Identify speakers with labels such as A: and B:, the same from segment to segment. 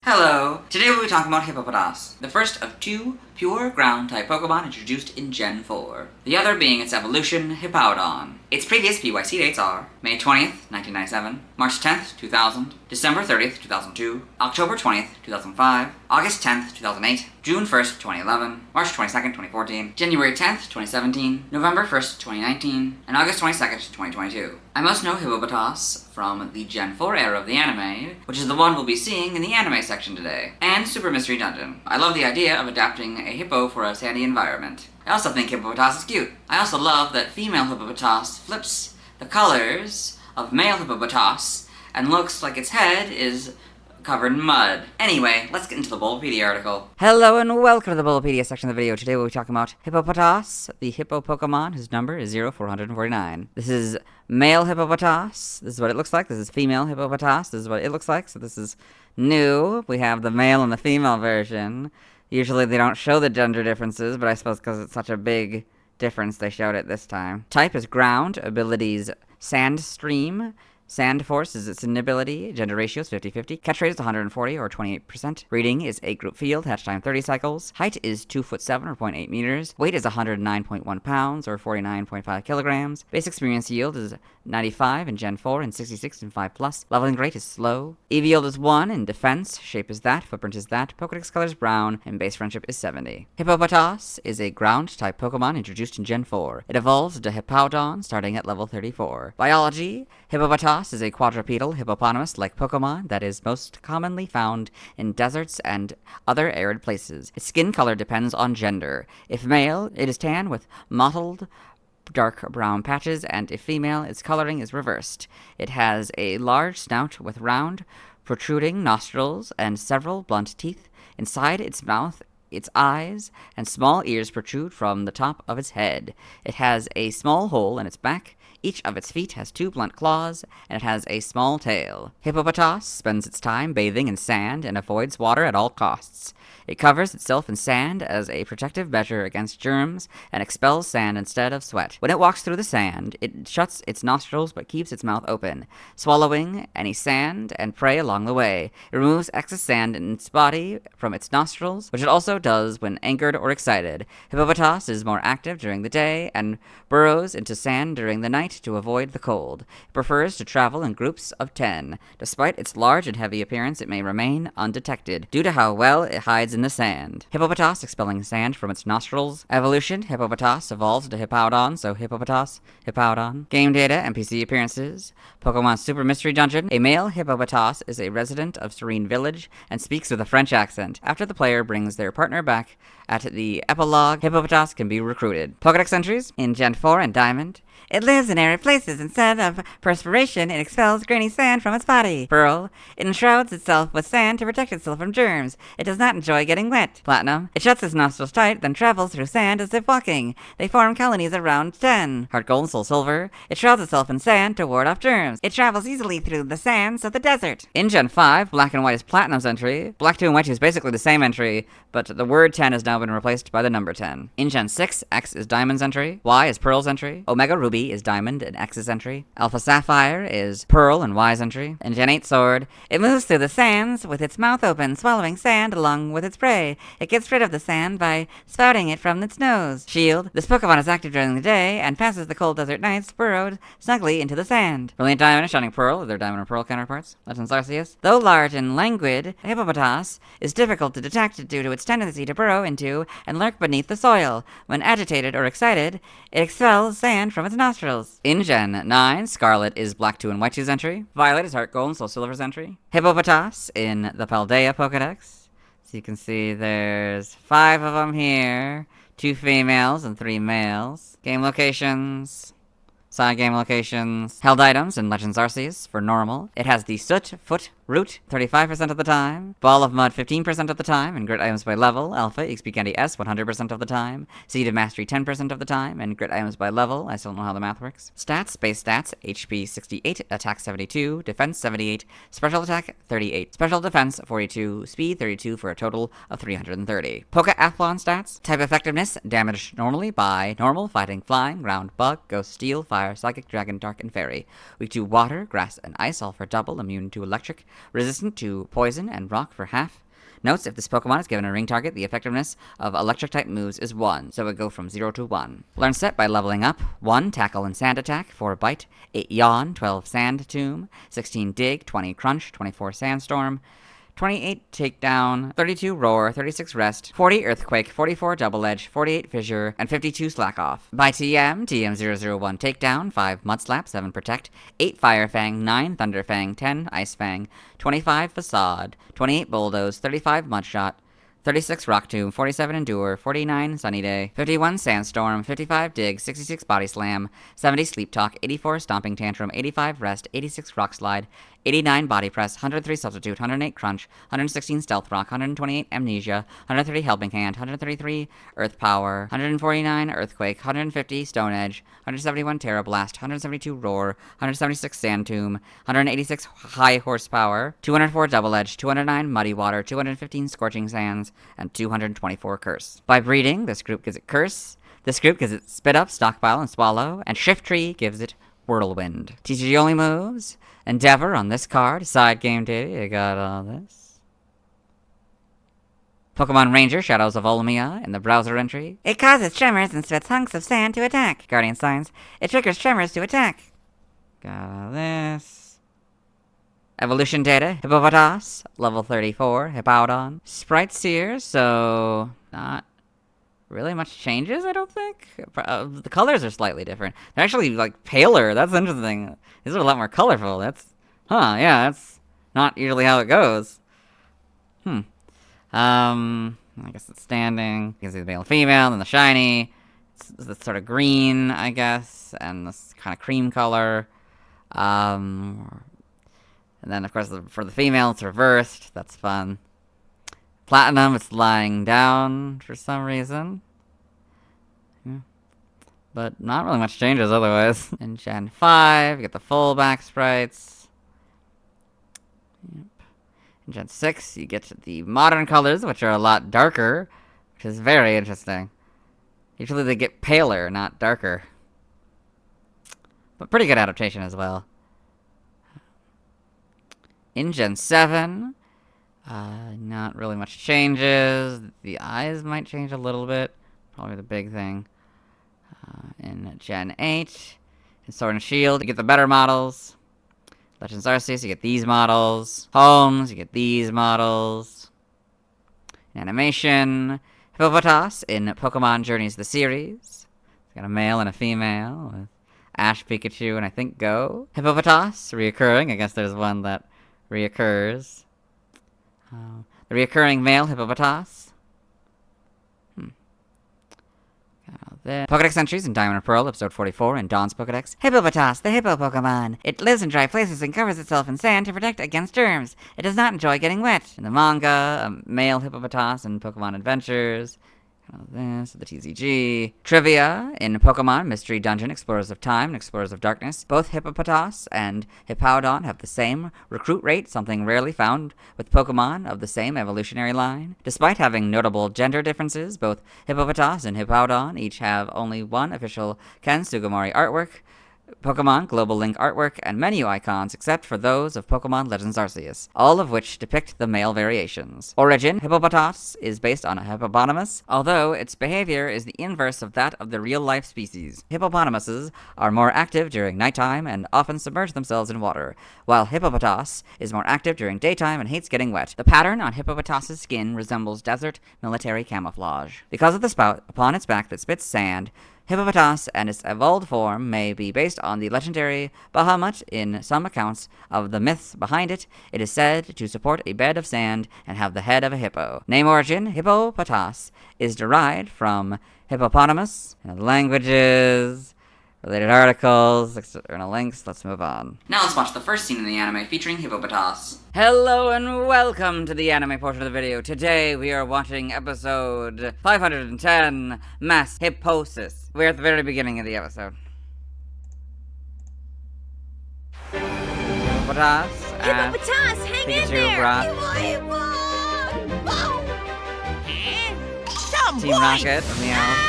A: Hello! Today we'll be talking about Hippopotas, the first of two pure ground-type Pokemon introduced in Gen 4. The other being its evolution, Hippowdon. Its previous PYC dates are May 20th, 1997, March 10th, 2000, December 30th, 2002, October 20th, 2005, August 10th, 2008, June 1st, 2011, March 22nd, 2014, January 10th, 2017, November 1st, 2019, and August 22nd, 2022. I most know Hippopotas from the Gen 4 era of the anime, which is the one we'll be seeing in the anime section today, and Super Mystery Dungeon. I love the idea of adapting a hippo for a sandy environment. I also think Hippopotas is cute. I also love that female Hippopotas flips the colors of male Hippopotas and looks like its head is covered in mud. Anyway, let's get into the Bulbapedia article. Hello and welcome to the Bulbapedia section of the video. Today we'll be talking about Hippopotas, the hippo Pokemon whose number is 0449. This is male Hippopotas. This is what it looks like. This is female Hippopotas. This is what it looks like. So this is new. We have the male and the female version. Usually they don't show the gender differences, but I suppose because it's such a big difference they showed it this time. Type is ground. Abilities Sand Stream. Sand Force is its inability. Gender ratio is 50-50. Catch rate is 140 or 28%. Reading is 8 group field. Hatch time 30 cycles. Height is 2'7" or 0.8 meters. Weight is 109.1 pounds or 49.5 kilograms. Base experience yield is 95 in Gen 4 and 66 in 5+. Leveling rate is slow. EV yield is 1 in defense. Shape is that. Footprint is that. Pokedex color is brown. And base friendship is 70. Hippopotas is a ground-type Pokemon introduced in Gen 4. It evolves into Hippowdon starting at level 34. Biology: Hippopotas is a quadrupedal hippopotamus-like Pokemon that is most commonly found in deserts and other arid places. Its skin color depends on gender. If male, it is tan with mottled dark brown patches, and if female, its coloring is reversed. It has a large snout with round, protruding nostrils and several blunt teeth. Inside its mouth, its eyes and small ears protrude from the top of its head. It has a small hole in its back. Each of its feet has 2 blunt claws, and it has a small tail. Hippopotas spends its time bathing in sand and avoids water at all costs. It covers itself in sand as a protective measure against germs and expels sand instead of sweat. When it walks through the sand, it shuts its nostrils but keeps its mouth open, swallowing any sand and prey along the way. It removes excess sand in its body from its nostrils, which it also does when angered or excited. Hippopotas is more active during the day and burrows into sand during the night to avoid the cold. It prefers to travel in groups of 10. Despite its large and heavy appearance, it may remain undetected due to how well it hides in the sand. Hippopotas expelling sand from its nostrils. Evolution: Hippopotas evolves into Hippowdon, so Hippopotas, Hippowdon. Game data, NPC appearances. Pokemon Super Mystery Dungeon. A male Hippopotas is a resident of Serene Village and speaks with a French accent. After the player brings their partner back at the epilogue, Hippopotas can be recruited. Pokedex entries in Gen 4 and Diamond. It lives in arid places. Instead of perspiration, it expels grainy sand from its body. Pearl. It enshrouds itself with sand to protect itself from germs. It does not enjoy getting wet. Platinum. It shuts its nostrils tight, then travels through sand as if walking. They form colonies around 10. Heart Gold, Soul Silver. It shrouds itself in sand to ward off germs. It travels easily through the sands of the desert. In Gen 5, Black and White is Platinum's entry. Black 2 and White 2 is basically the same entry, but the word 10 has now been replaced by the number 10. In Gen 6, X is Diamond's entry. Y is Pearl's entry. Omega Ruby is Diamond and X's entry. Alpha Sapphire is Pearl and Y's entry. In Gen 8 Sword, it moves through the sands with its mouth open, swallowing sand along with its prey. It gets rid of the sand by spouting it from its nose. Shield. This Pokemon is active during the day and passes the cold desert nights burrowed snugly into the sand. Brilliant Diamond and Shining Pearl are their Diamond and Pearl counterparts. Legends Arceus. Though large and languid, Hippopotas is difficult to detect due to its tendency to burrow into and lurk beneath the soil. When agitated or excited, it expels sand from its nostrils. In Gen 9, Scarlet is Black 2 and White 2's entry. Violet is Heart Gold and Soul Silver's entry. Hippopotas in the Paldea Pokedex. So you can see there's 5 of them here. 2 females and 3 males. Game locations. Side game locations. Held items in Legends Arceus for normal. It has the Soot, Foot, Root 35% of the time. Ball of Mud 15% of the time. And Grit items by level. Alpha, EXP Candy S 100% of the time. Seed of Mastery 10% of the time. And Grit items by level. I still don't know how the math works. Stats, base stats. HP 68, Attack 72, Defense 78, Special Attack 38, Special Defense 42, Speed 32 for a total of 330. Pokeathlon stats. Type effectiveness, damage normally by normal, fighting, flying, ground, bug, ghost, steel, fire, Fire, Psychic, Dragon, Dark, and Fairy. Weak to Water, Grass, and Ice, all for double. Immune to Electric. Resistant to Poison and Rock for half. Notes, if this Pokemon is given a ring target, the effectiveness of Electric-type moves is 1, so it would go from 0 to 1. Learn set by leveling up. 1 Tackle and Sand Attack, 4 Bite, 8 Yawn, 12 Sand Tomb, 16 Dig, 20 Crunch, 24 Sandstorm, 28 Takedown, 32 Roar, 36 Rest, 40 Earthquake, 44 Double Edge, 48 Fissure, and 52 Slack Off. By TM, TM001 Takedown, 5 Mud Slap, 7 Protect, 8 Fire Fang, 9 Thunder Fang, 10 Ice Fang, 25 Facade, 28 Bulldoze, 35 Mudshot, 36 Rock Tomb, 47 Endure, 49 Sunny Day, 51 Sandstorm, 55 Dig, 66 Body Slam, 70 Sleep Talk, 84 Stomping Tantrum, 85 Rest, 86 Rock Slide, 89 Body Press, 103 Substitute, 108 Crunch, 116 Stealth Rock, 128 Amnesia, 130 Helping Hand, 133 Earth Power, 149 Earthquake, 150 Stone Edge, 171 Terra Blast, 172 Roar, 176 Sand Tomb, 186 High Horsepower, 204 Double Edge, 209 Muddy Water, 215 Scorching Sands, and 224 Curse. By breeding, this group gives it Curse, this group gives it Spit Up, Stockpile, and Swallow, and Shift Tree gives it Whirlwind. TCG only moves. Endeavor on this card. Side game data, you got all this. Pokemon Ranger, Shadows of Olmia, in the browser entry. It causes tremors and spits hunks of sand to attack. Guardian Signs. It triggers tremors to attack. Got all this. Evolution data. Hippopotas, level 34. Hippowdon. Sprite Seer, so not really much changes, I don't think. The colors are slightly different. They're actually, like, paler. That's interesting. These are a lot more colorful. Yeah, that's not usually how it goes. I guess it's standing. You can see the male and female, and the shiny. It's sort of green, I guess, and this kind of cream color. And then, of course, for the female, it's reversed. That's fun. Platinum, it's lying down for some reason. Yeah. But not really much changes otherwise. In Gen 5, you get the full back sprites. Yep. In Gen 6, you get the modern colors, which are a lot darker, which is very interesting. Usually they get paler, not darker. But pretty good adaptation as well. In Gen 7... not really much changes. The eyes might change a little bit. Probably the big thing. In Gen 8, in Sword and Shield, you get the better models. Legends Arceus, you get these models. Homes, you get these models. In animation, Hippopotas in Pokemon Journeys the series. It's got a male and a female with Ash, Pikachu, and I think Go. Hippopotas, reoccurring. I guess there's one that reoccurs. The reoccurring male Hippopotas. Pokedex entries in Diamond and Pearl, episode 44, in Dawn's Pokedex. Hippopotas, the hippo Pokemon. It lives in dry places and covers itself in sand to protect against germs. It does not enjoy getting wet. In the manga, a male Hippopotas in Pokemon Adventures. This, the TCG. Trivia, in Pokemon Mystery Dungeon, Explorers of Time and Explorers of Darkness, both Hippopotas and Hippowdon have the same recruit rate, something rarely found with Pokemon of the same evolutionary line. Despite having notable gender differences, both Hippopotas and Hippowdon each have only one official Ken Sugimori artwork, Pokemon Global Link artwork, and menu icons except for those of Pokemon Legends Arceus, all of which depict the male variations. Origin, Hippopotas is based on a hippopotamus, although its behavior is the inverse of that of the real-life species. Hippopotamuses are more active during nighttime and often submerge themselves in water, while Hippopotas is more active during daytime and hates getting wet. The pattern on Hippopotas' skin resembles desert military camouflage. Because of the spout upon its back that spits sand, Hippopotas and its evolved form may be based on the legendary Bahamut. In some accounts of the myths behind it, it is said to support a bed of sand and have the head of a hippo. Name origin, Hippopotas, is derived from hippopotamus. Languages, related articles, external links. Let's move on. Now let's watch the first scene in the anime featuring Hippopotas. Hello and welcome to the anime portion of the video. Today we are watching episode 510, Mass Hipposis. We're at the very beginning of the episode. Hippopotas,
B: hang in there!
A: Team Rocket, Meow.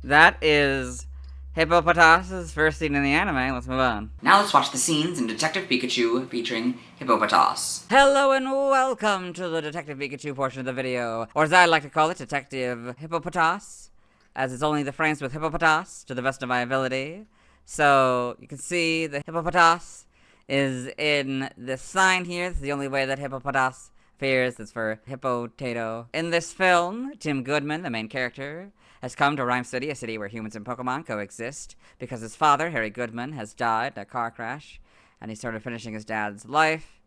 C: that is Hippopotas' first scene in the anime. Let's move on.
A: Now let's watch the scenes in Detective Pikachu featuring Hippopotas.
C: Hello and welcome to the Detective Pikachu portion of the video, or as I like to call it, Detective Hippopotas, as it's only the frames with Hippopotas to the best of my ability. So you can see the Hippopotas is in this sign here. This is the only way that Hippopotas appears. It's for Hippotato. In this film, Tim Goodman, the main character, has come to Rhyme City, a city where humans and Pokemon coexist, because his father, Harry Goodman, has died in a car crash, and he started finishing his dad's life.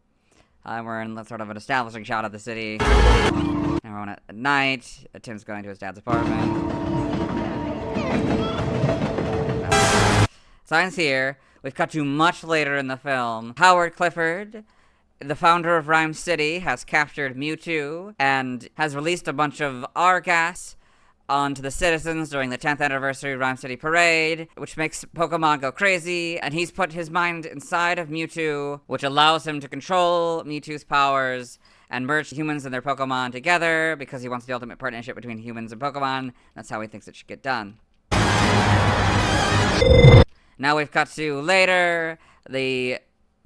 C: We're in sort of an establishing shot of the city. Everyone at night. Tim's going to his dad's apartment. Signs here. We've cut to much later in the film. Howard Clifford, the founder of Rhyme City, has captured Mewtwo and has released a bunch of R-gas onto the citizens during the 10th anniversary Rhyme City Parade, which makes Pokemon go crazy, and he's put his mind inside of Mewtwo, which allows him to control Mewtwo's powers and merge humans and their Pokemon together, because he wants the ultimate partnership between humans and Pokemon. That's how he thinks it should get done. Now we've cut to later. The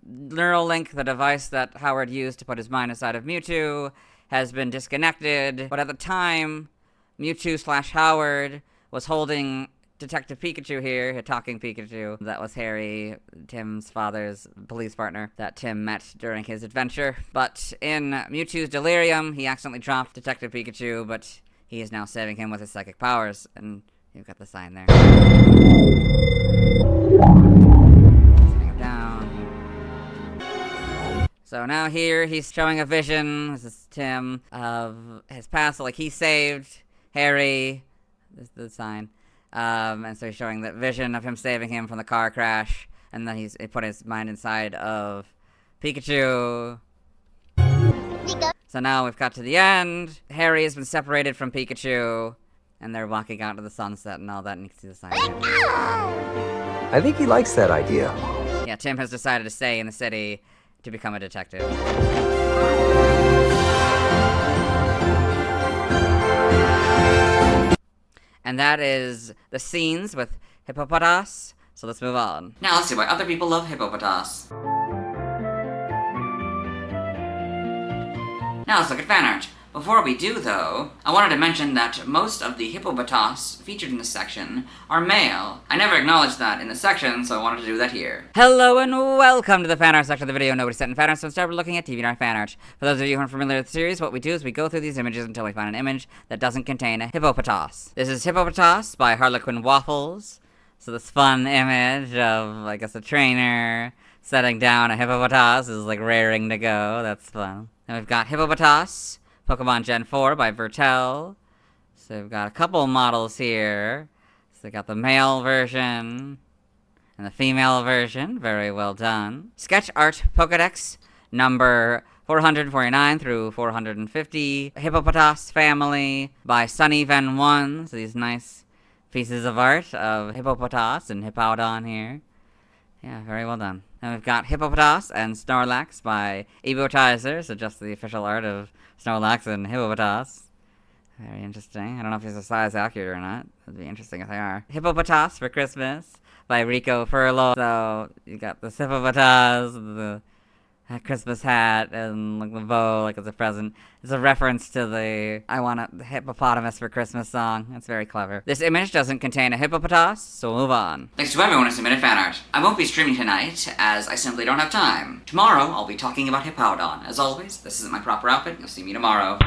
C: Neuralink, the device that Howard used to put his mind inside of Mewtwo, has been disconnected, but at the time, Mewtwo/Howard was holding Detective Pikachu here, a talking Pikachu. That was Harry, Tim's father's police partner, that Tim met during his adventure. But in Mewtwo's delirium, he accidentally dropped Detective Pikachu, but he is now saving him with his psychic powers, and you've got the sign there. Setting him down. So now here, he's showing a vision, this is Tim, of his past, so like he saved Harry, this is the sign, and so he's showing that vision of him saving him from the car crash, and then he put his mind inside of Pikachu. So now we've got to the end. Harry has been separated from Pikachu, and they're walking out to the sunset and all that, and you can see the sign here.
D: I think he likes that idea.
C: Yeah, Tim has decided to stay in the city to become a detective. And that is the scenes with Hippopotas. So let's move on.
A: Now let's see why other people love Hippopotas. Now let's look at fan art. Before we do, though, I wanted to mention that most of the Hippopotas featured in this section are male. I never acknowledged that in the section, so I wanted to do that here.
C: Hello and welcome to the fan art section of the video. Nobody sent in fan art, so start looking at DeviantArt fan art. For those of you who aren't familiar with the series, what we do is we go through these images until we find an image that doesn't contain a Hippopotas. This is Hippopotas by Harlequin Waffles. So this fun image of, I guess, a trainer setting down a Hippopotas is like raring to go. That's fun. Then we've got Hippopotas Pokemon Gen 4 by Vertel. So we've got a couple models here. So we got the male version and the female version. Very well done. Sketch Art Pokedex number 449 through 450. Hippopotas Family by Sunny Ven 1. So these nice pieces of art of Hippopotas and Hippowdon here. Yeah, very well done. And we've got Hippopotas and Snorlax by Ebotizer, so just the official art of Snorlax and Hippopotas. Very interesting. I don't know if these are size accurate or not. It'd be interesting if they are. Hippopotas for Christmas by Rico Furlow. So you got the Hippopotas, the Christmas hat, and like the bow, like as a present. It's a reference to the I Want a Hippopotamus for Christmas song. That's very clever. This image doesn't contain a hippopotas, so we'll move on.
A: Thanks to everyone who submitted fan art. I won't be streaming tonight, as I simply don't have time. Tomorrow, I'll be talking about Hippowdon. As always, this isn't my proper outfit. You'll see me tomorrow.